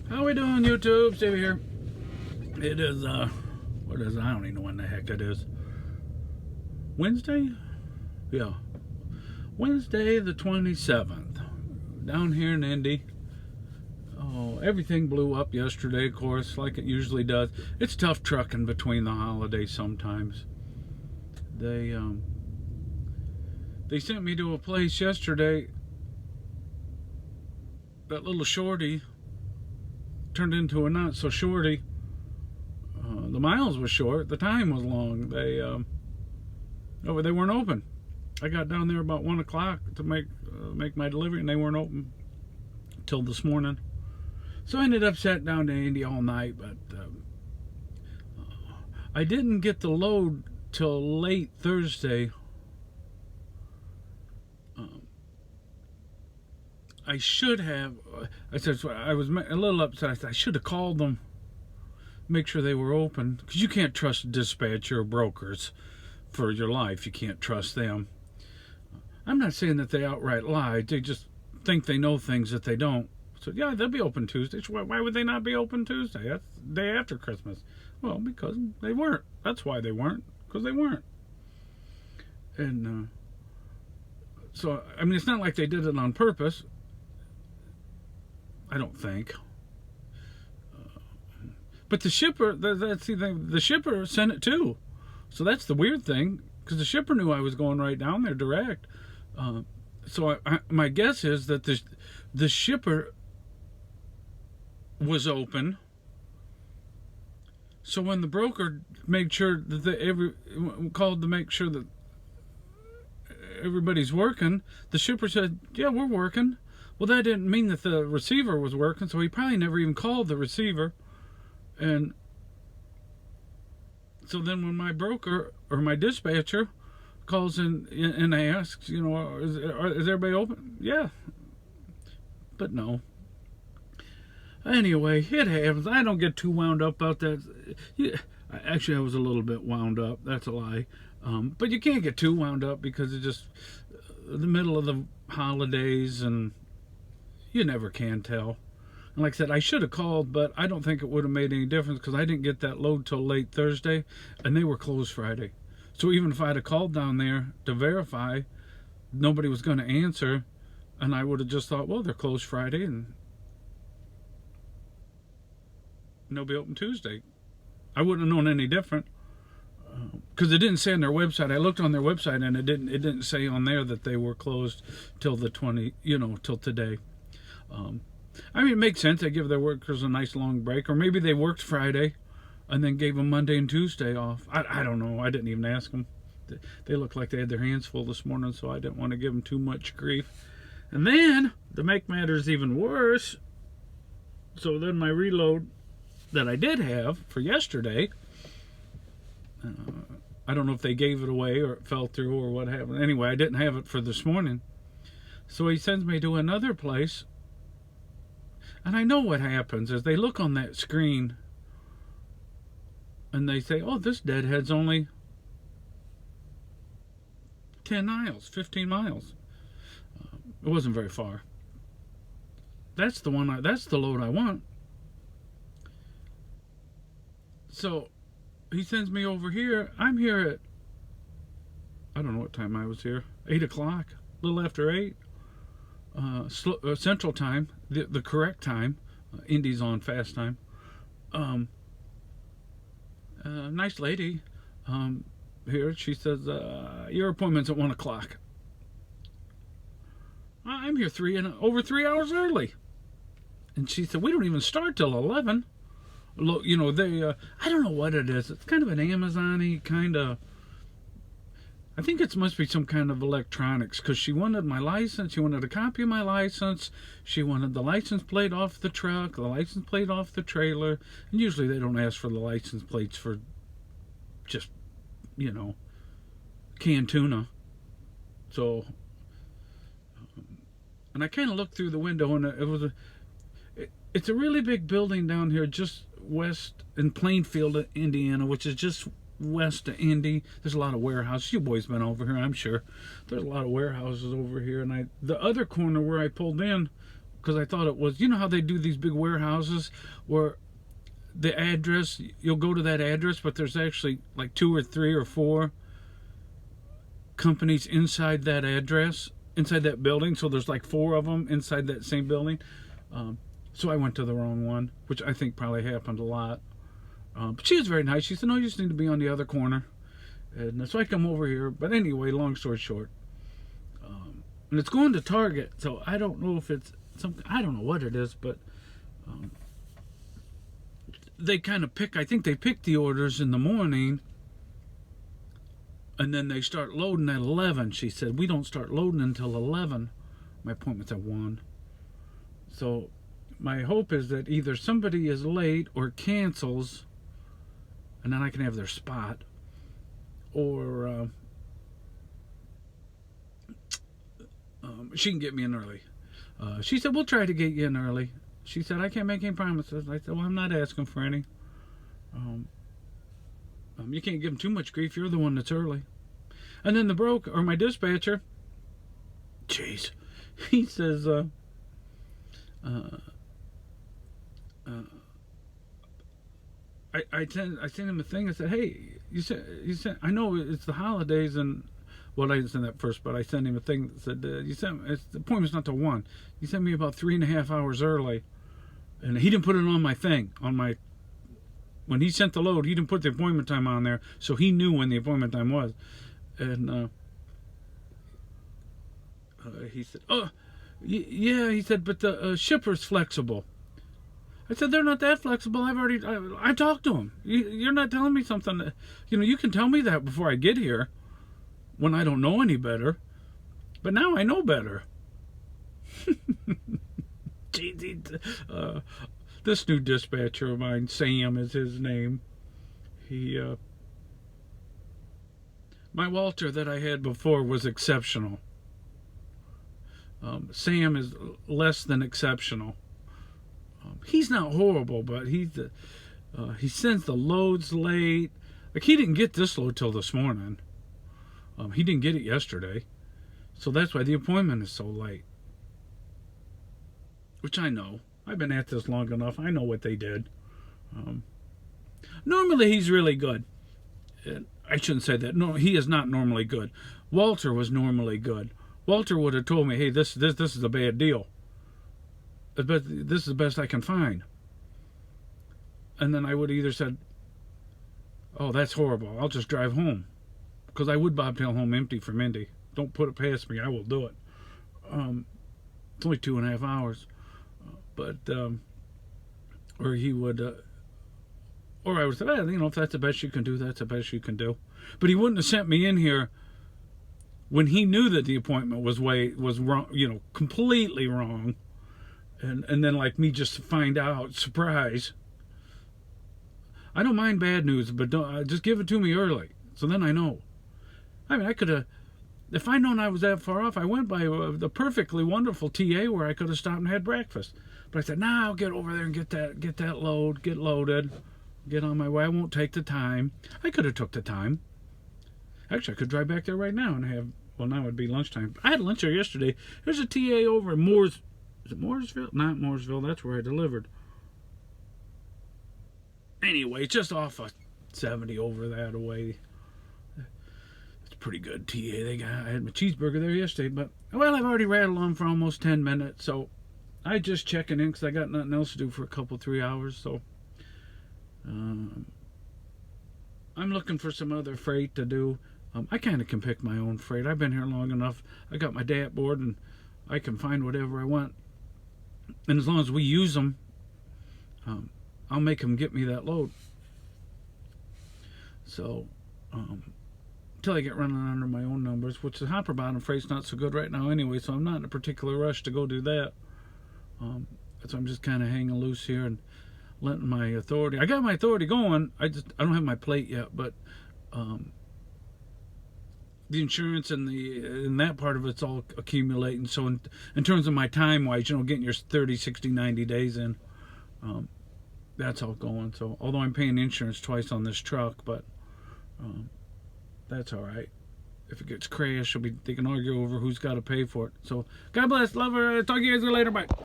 How we doing, YouTube? Steve here. It is, what is it? I don't even know when the heck it is. Wednesday? Yeah. Wednesday the 27th. Down here in Indy. Oh, everything blew up yesterday, of course, like it usually does. It's tough trucking between the holidays sometimes. They sent me to a place yesterday. That little shorty turned into a not so shorty. The miles were short, the time was long. They weren't open. I got down there about 1 o'clock to make my delivery, and they weren't open till this morning. So I ended up sat down to Indy all night, but I didn't get the load till late Thursday. I should have. I was a little upset. I said I should have called them, make sure they were open, because you can't trust dispatcher or brokers for your life. You can't trust them. I'm not saying that they outright lied. They just think they know things that they don't. So yeah, they'll be open Tuesday. Why would they not be open Tuesday? That's the day after Christmas. Well, because they weren't. That's why they weren't. Because they weren't. And so I mean, it's not like they did it on purpose. I don't think. But the shipper, the shipper sent it too. So that's the weird thing, because the shipper knew I was going right down there direct. So my guess is that the shipper was open. So when the broker made sure that called to make sure that everybody's working, the shipper said, "Yeah, we're working." Well, that didn't mean that the receiver was working, so he probably never even called the receiver. And so then when my broker or my dispatcher calls in and asks, is everybody open? Yeah. But no. Anyway, it happens. I don't get too wound up about that. Yeah, actually, I was a little bit wound up. That's a lie. But you can't get too wound up because it's just the middle of the holidays and you never can tell. And like I said, I should have called, but I don't think it would have made any difference because I didn't get that load till late Thursday, and they were closed Friday. So even if I'd have called down there to verify, nobody was going to answer, and I would have just thought, well, they're closed Friday, and they'll be open Tuesday. I wouldn't have known any different because it didn't say on their website. I looked on their website, and it didn't say on there that they were closed till the till today. I mean, it makes sense. They give their workers a nice long break. Or maybe they worked Friday and then gave them Monday and Tuesday off. I don't know. I didn't even ask them. They looked like they had their hands full this morning, so I didn't want to give them too much grief. And then, to make matters even worse, so then my reload that I did have for yesterday, I don't know if they gave it away or it fell through or what happened. Anyway, I didn't have it for this morning. So he sends me to another place. And I know what happens is they look on that screen and they say, oh, this deadhead's only 10 miles, 15 miles. It wasn't very far. That's the load I want. So he sends me over here. I'm here at, I don't know what time I was here, 8 o'clock, a little after 8. Central time, the correct time. Indy's on fast time. Nice lady here. She says your appointment's at 1 o'clock. I'm here over 3 hours early. And she said we don't even start till 11. Look, they I don't know what it is. It's kind of an Amazon-y kind of. I think it must be some kind of electronics because she wanted my license. She wanted a copy of my license. She wanted the license plate off the truck, the license plate off the trailer. And usually they don't ask for the license plates for just, canned tuna. So, and I kind of looked through the window and it's a really big building down here just west in Plainfield, Indiana, which is just west of Indy. There's a lot of warehouses. You boys been over here, I'm sure. There's a lot of warehouses over here, and the other corner where I pulled in because I thought it was, you know how they do these big warehouses where the address, you'll go to that address, but there's actually like 2 or 3 or 4 companies inside that address, inside that building. So there's like 4 of them inside that same building. So I went to the wrong one, which I think probably happened a lot. But she was very nice. She said, no, you just need to be on the other corner. And so I come over here. But anyway, long story short. And it's going to Target. So I don't know if it's I don't know what it is, but they kind of pick, I think they pick the orders in the morning. And then they start loading at 11. She said, we don't start loading until 11. My appointment's at 1. So my hope is that either somebody is late or cancels, and then I can have their spot, or she can get me in early. She said, we'll try to get you in early. She said, I can't make any promises. I said, well, I'm not asking for any. You can't give them too much grief. You're the one that's early. And then the broker, or my dispatcher, jeez, he says, I sent him a thing. I said, hey, you said, I know it's the holidays, and well, I didn't send that first, but I sent him a thing that said, the appointment's not till 1. You sent me about 3.5 hours early, and he didn't put it on my thing, when he sent the load, he didn't put the appointment time on there, so he knew when the appointment time was. And he said, oh, yeah, he said, but the shipper's flexible. I said, they're not that flexible. I talked to him. You're not telling me something that, you can tell me that before I get here when I don't know any better. But now I know better. This new dispatcher of mine, Sam is his name. My Walter that I had before was exceptional. Sam is less than exceptional. He's not horrible, but he sends the loads late. Like, he didn't get this load till this morning. He didn't get it yesterday. So that's why the appointment is so late. Which I know. I've been at this long enough. I know what they did. Normally, he's really good. I shouldn't say that. No, he is not normally good. Walter was normally good. Walter would have told me, hey, this is a bad deal. But this is the best I can find. And then I would have either said, oh, that's horrible. I'll just drive home. Because I would bobtail home empty for Mindy. Don't put it past me. I will do it. It's only 2.5 hours. But, or he would, or I would say, if that's the best you can do, that's the best you can do. But he wouldn't have sent me in here when he knew that the appointment was wrong, completely wrong. And then like me just find out, surprise. I don't mind bad news, but just give it to me early. So then I know. I mean, I could have, if I'd known I was that far off, I went by the perfectly wonderful TA where I could have stopped and had breakfast. But I said, nah, I'll get over there and get that load, get loaded, get on my way. I won't take the time. I could have took the time. Actually, I could drive back there right now and have, well, now it'd be lunchtime. I had lunch there yesterday. There's a TA over in is it Mooresville? Not Mooresville, that's where I delivered. Anyway, it's just off of 70 over that away. It's pretty good TA they got. I had my cheeseburger there yesterday, but, well, I've already rattled on for almost 10 minutes, so I just checking in because I got nothing else to do for a couple, 3 hours, so I'm looking for some other freight to do. I kind of can pick my own freight. I've been here long enough. I got my DAT board, and I can find whatever I want. And as long as we use them, I'll make them get me that load. So, until I get running under my own numbers, which the hopper bottom freight's not so good right now anyway, so I'm not in a particular rush to go do that. So I'm just kind of hanging loose here and letting my authority. I got my authority going. I don't have my plate yet, but the insurance and that part of it's all accumulating. So in terms of my time wise, getting your 30, 60, 90 days in, that's all going. So although I'm paying insurance twice on this truck, but that's all right. If it gets crashed, they can argue over who's got to pay for it. So God bless, love her. Talk to you guys later. Bye.